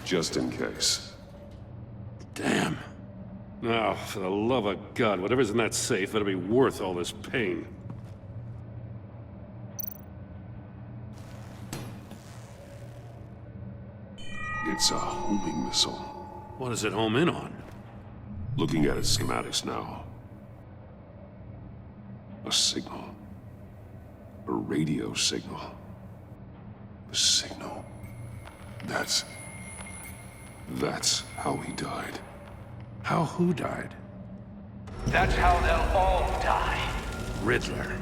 Just in case. Damn. Now, for the love of God, whatever's in that safe better be worth all this pain. It's a homing missile. What does it home in on? Looking at its schematics now. A signal. A radio signal. A signal. That's how he died. How who died? That's how they'll all die. Riddler.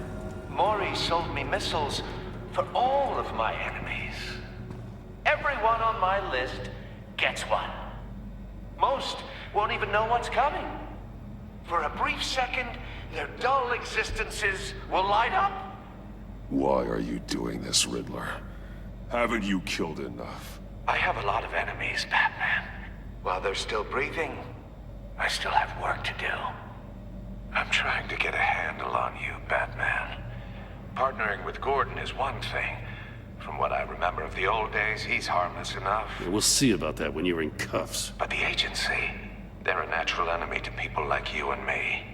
Maury sold me missiles for all of my enemies. Everyone on my list gets one. Most won't even know what's coming. For a brief second, their dull existences will light up. Why are you doing this, Riddler? Haven't you killed enough? I have a lot of enemies, Batman. While they're still breathing, I still have work to do. I'm trying to get a handle on you, Batman. Partnering with Gordon is one thing. From what I remember of the old days, he's harmless enough. Yeah, we'll see about that when you're in cuffs. But the agency, they're a natural enemy to people like you and me.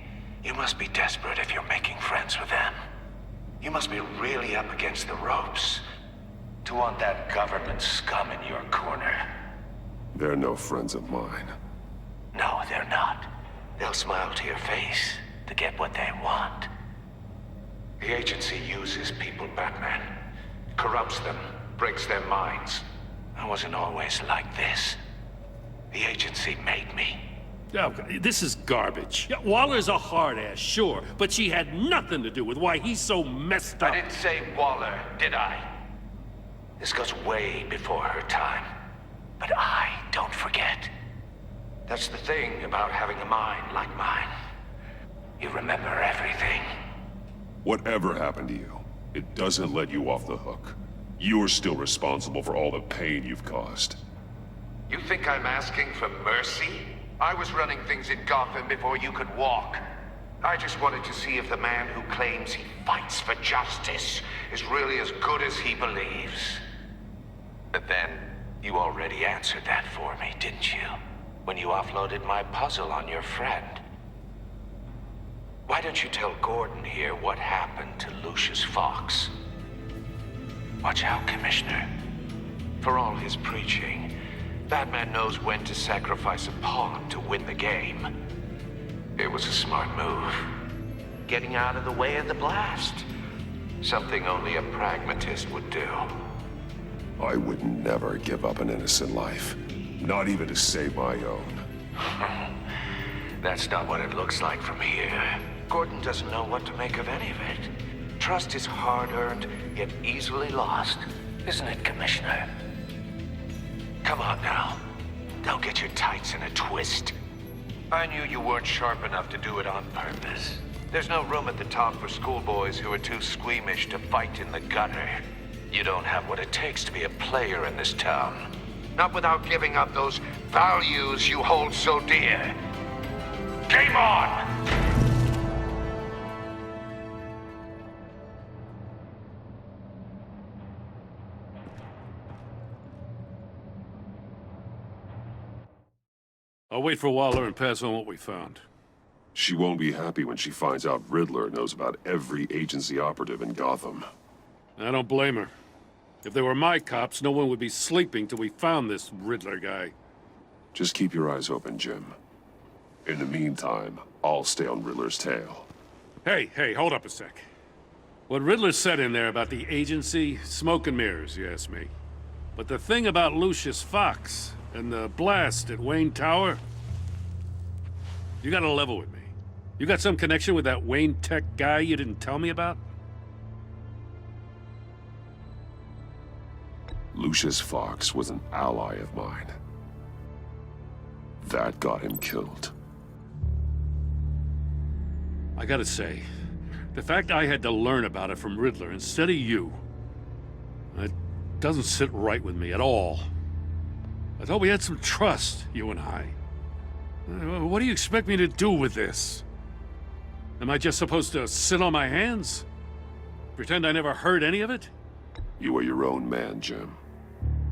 You must be desperate if you're making friends with them. You must be really up against the ropes to want that government scum in your corner. They're no friends of mine. No, they're not. They'll smile to your face to get what they want. The agency uses people, Batman. Corrupts them, breaks their minds. I wasn't always like this. The agency made me. Oh, this is garbage. Yeah, Waller's a hard-ass, sure, but she had nothing to do with why he's so messed up. I didn't say Waller, did I? This goes way before her time. But I don't forget. That's the thing about having a mind like mine. You remember everything. Whatever happened to you, it doesn't let you off the hook. You're still responsible for all the pain you've caused. You think I'm asking for mercy? I was running things in Gotham before you could walk. I just wanted to see if the man who claims he fights for justice is really as good as he believes. But then, you already answered that for me, didn't you? When you offloaded my puzzle on your friend. Why don't you tell Gordon here what happened to Lucius Fox? Watch out, Commissioner. For all his preaching, Batman knows when to sacrifice a pawn to win the game. It was a smart move. Getting out of the way of the blast. Something only a pragmatist would do. I would never give up an innocent life. Not even to save my own. That's not what it looks like from here. Gordon doesn't know what to make of any of it. Trust is hard-earned, yet easily lost. Isn't it, Commissioner? Come on now. Don't get your tights in a twist. I knew you weren't sharp enough to do it on purpose. There's no room at the top for schoolboys who are too squeamish to fight in the gutter. You don't have what it takes to be a player in this town. Not without giving up those values you hold so dear. Game on! I'll wait for Waller and pass on what we found. She won't be happy when she finds out Riddler knows about every agency operative in Gotham. I don't blame her. If they were my cops, no one would be sleeping till we found this Riddler guy. Just keep your eyes open, Jim. In the meantime, I'll stay on Riddler's tail. Hey, hold up a sec. What Riddler said in there about the agency, smoke and mirrors, you ask me. But the thing about Lucius Fox and the blast at Wayne Tower, you gotta level with me. You got some connection with that Wayne Tech guy you didn't tell me about? Lucius Fox was an ally of mine. That got him killed. I gotta say, the fact I had to learn about it from Riddler instead of you, it doesn't sit right with me at all. I thought we had some trust, you and I. What do you expect me to do with this? Am I just supposed to sit on my hands? Pretend I never heard any of it? You are your own man, Jim.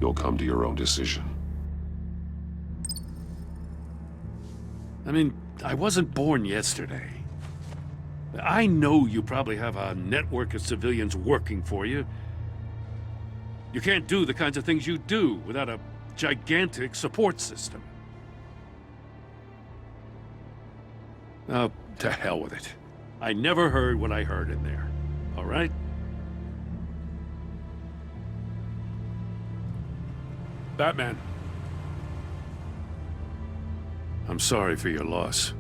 You'll come to your own decision. I mean, I wasn't born yesterday. I know you probably have a network of civilians working for you. You can't do the kinds of things you do without a gigantic support system. Oh, to hell with it. I never heard what I heard in there. All right? Batman. I'm sorry for your loss.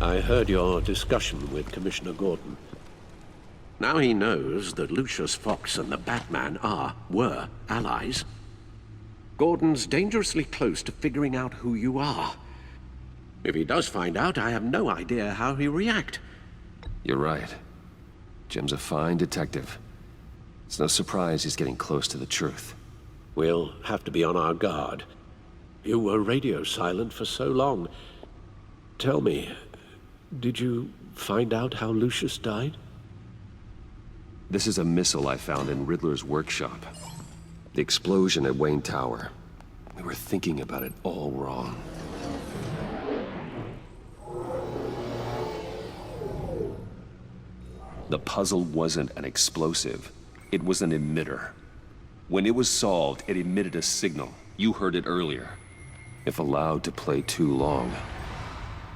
I heard your discussion with Commissioner Gordon. Now he knows that Lucius Fox and the Batman were allies. Gordon's dangerously close to figuring out who you are. If he does find out, I have no idea how he'll react. You're right. Jim's a fine detective. It's no surprise he's getting close to the truth. We'll have to be on our guard. You were radio silent for so long. Tell me, did you find out how Lucius died? This is a missile I found in Riddler's workshop. The explosion at Wayne Tower. We were thinking about it all wrong. The puzzle wasn't an explosive. It was an emitter. When it was solved, it emitted a signal. You heard it earlier. If allowed to play too long,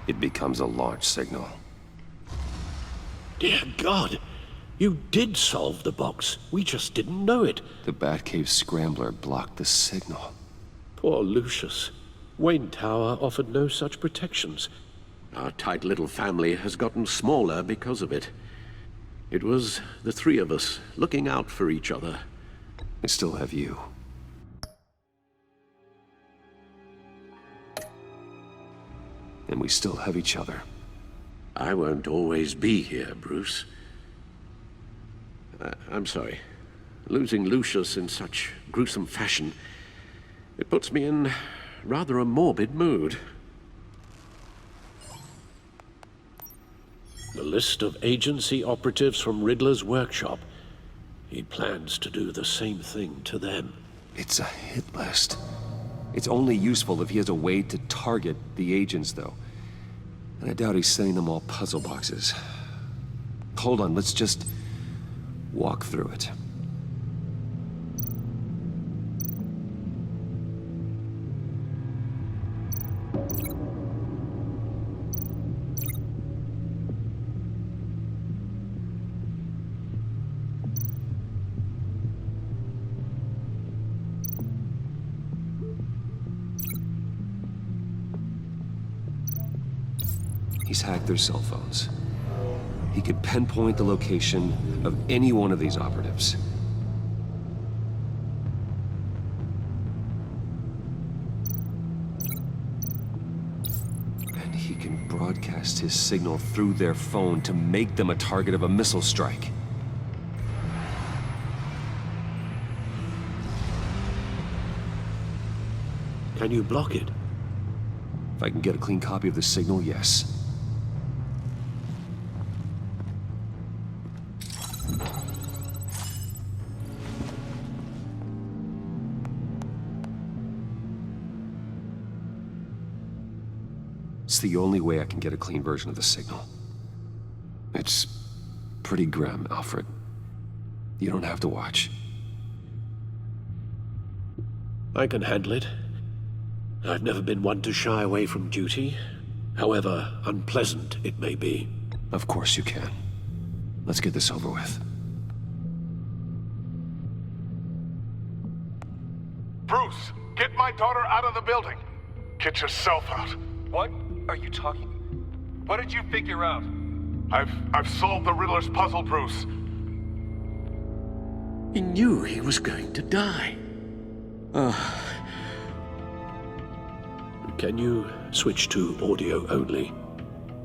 it becomes a launch signal. Dear God! You did solve the box. We just didn't know it. The Batcave scrambler blocked the signal. Poor Lucius. Wayne Tower offered no such protections. Our tight little family has gotten smaller because of it. It was the three of us looking out for each other. I still have you. And we still have each other. I won't always be here, Bruce. I'm sorry. Losing Lucius in such gruesome fashion, it puts me in rather a morbid mood. The list of agency operatives from Riddler's workshop. He plans to do the same thing to them. It's a hit list. It's only useful if he has a way to target the agents, though. And I doubt he's sending them all puzzle boxes. Hold on, let's just walk through it. He's hacked their cell phones. He could pinpoint the location of any one of these operatives. And he can broadcast his signal through their phone to make them a target of a missile strike. Can you block it? If I can get a clean copy of the signal, yes. It's the only way I can get a clean version of the signal. It's pretty grim, Alfred. You don't have to watch. I can handle it. I've never been one to shy away from duty, however unpleasant it may be. Of course you can. Let's get this over with. Bruce, get my daughter out of the building. Get yourself out. What are you talking? What did you figure out? I've solved the Riddler's puzzle, Bruce. He knew he was going to die. Can you switch to audio only,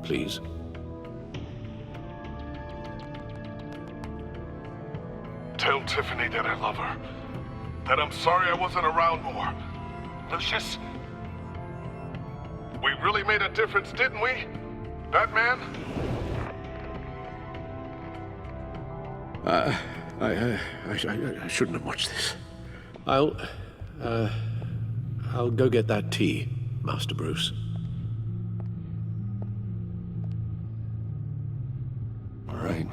please? Tell Tiffany that I love her. That I'm sorry I wasn't around more. Lucius, we really made a difference, didn't we? Batman? I shouldn't have watched this. I'll go get that tea, Master Bruce. All right.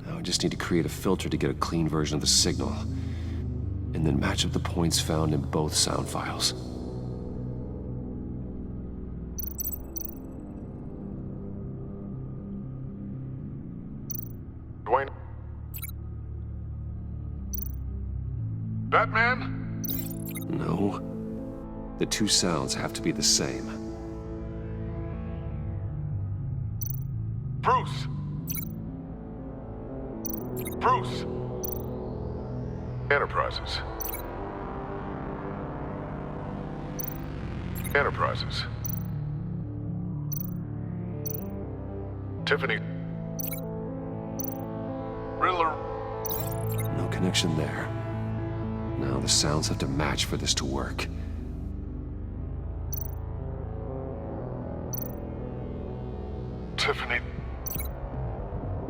Now I just need to create a filter to get a clean version of the signal, and then match up the points found in both sound files. Dwayne? Batman? No. The two sounds have to be the same. Bruce! Bruce! Enterprises. Enterprises. Tiffany. Riddler. No connection there. Now the sounds have to match for this to work. Tiffany.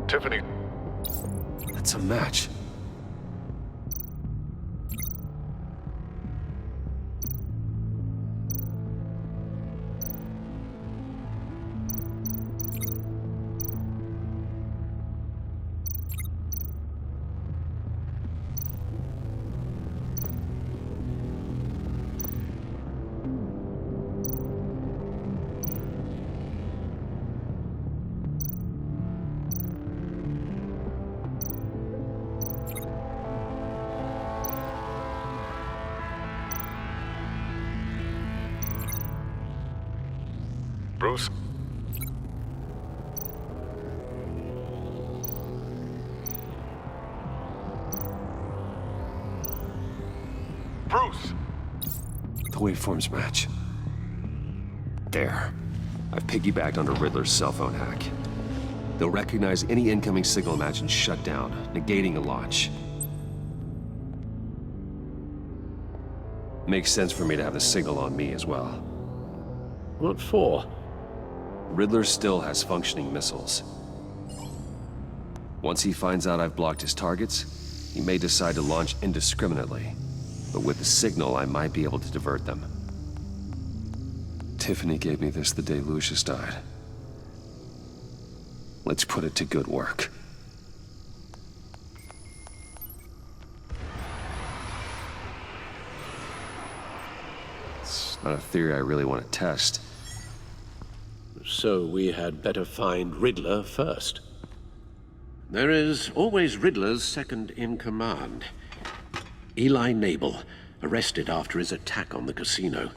Tiffany. That's a match. Bruce? Bruce! The waveforms match. There. I've piggybacked onto Riddler's cell phone hack. They'll recognize any incoming signal match and shut down, negating a launch. Makes sense for me to have the signal on me as well. What for? Riddler still has functioning missiles. Once he finds out I've blocked his targets, he may decide to launch indiscriminately. But with the signal, I might be able to divert them. Tiffany gave me this the day Lucius died. Let's put it to good work. It's not a theory I really want to test. So we had better find Riddler first. There is always Riddler's second in command. Eli Nabel, arrested after his attack on the casino.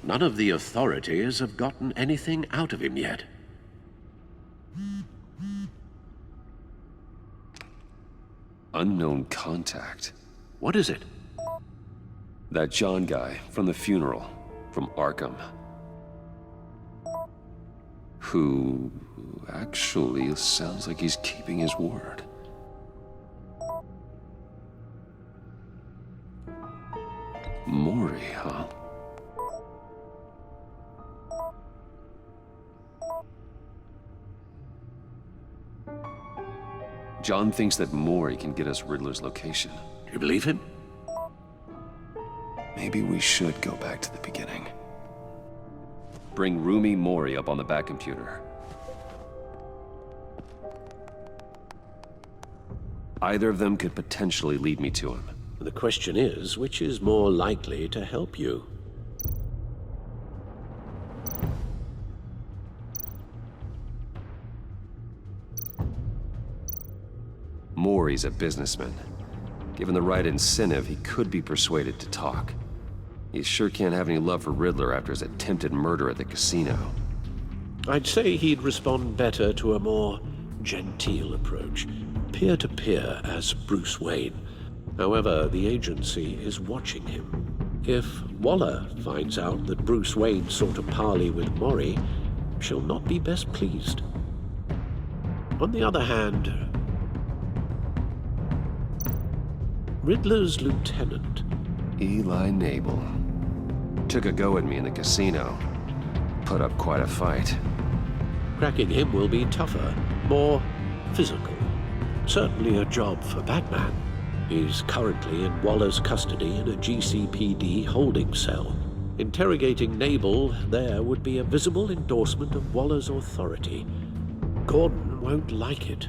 None of the authorities have gotten anything out of him yet. Unknown contact. What is it? That John guy from the funeral, from Arkham. Who actually sounds like he's keeping his word. Mori, huh? John thinks that Mori can get us Riddler's location. Do you believe him? Maybe we should go back to the beginning. Bring Rumi Mori up on the back computer. Either of them could potentially lead me to him. The question is, which is more likely to help you? Mori's a businessman. Given the right incentive, he could be persuaded to talk. He sure can't have any love for Riddler after his attempted murder at the casino. I'd say he'd respond better to a more genteel approach. Peer-to-peer as Bruce Wayne. However, the agency is watching him. If Waller finds out that Bruce Wayne sought a parley with Mori, she'll not be best pleased. On the other hand, Riddler's lieutenant, Eli Nabel. Took a go at me in the casino. Put up quite a fight. cracking him will be tougher, more physical. Certainly a job for Batman. He's currently in Waller's custody in a GCPD holding cell. Interrogating Nabel there would be a visible endorsement of Waller's authority. Gordon won't like it.